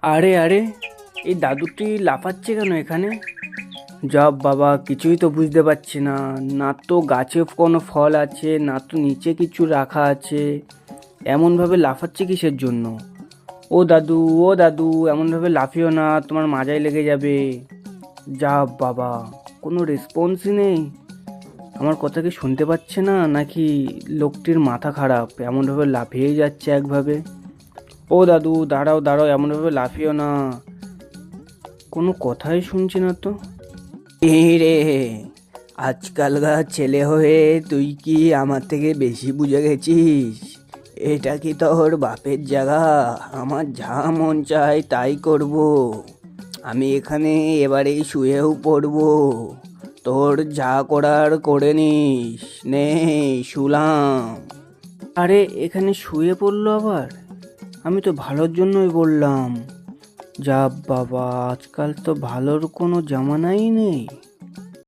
আরে আরে, এই দাদুটি লাফাচ্ছে কেন এখানে? যা বাবা, কিছুই তো বুঝতে পারছি না। না তো গাছে কোনো ফল আছে, না তো নিচে কিছু রাখা আছে। এমনভাবে লাফাচ্ছে কিসের জন্য? ও দাদু, ও দাদু, এমনভাবে লাফিও না, তোমার মাজায় লেগে যাবে। যা বাবা, কোনো রেসপন্সই নেই। আমার কথা কি শুনতে পাচ্ছে না, নাকি লোকটির মাথা খারাপ? এমনভাবে লাফিয়েই যাচ্ছে একভাবে। ও দাদু, দাঁড়াও দাঁড়াও, এমনভাবে লাফিও না। কোনো কথাই শুনছি না তো। এই রে, আজকালকার ছেলে হয়ে তুই কি আমার থেকে বেশি বুঝে গেছিস? এটা কি তোর বাপের জায়গা? আমার যা মন চায় তাই করব। আমি এখানে এবারেই শুয়েও পড়বো। তোর যা করার করে নিস। নে, শুলাম। আরে, এখানে শুয়ে পড়লো আবার? আমি তো ভালোর জন্যই বললাম। যা বাবা, আজকাল তো ভালোর কোনো জামানাই নেই।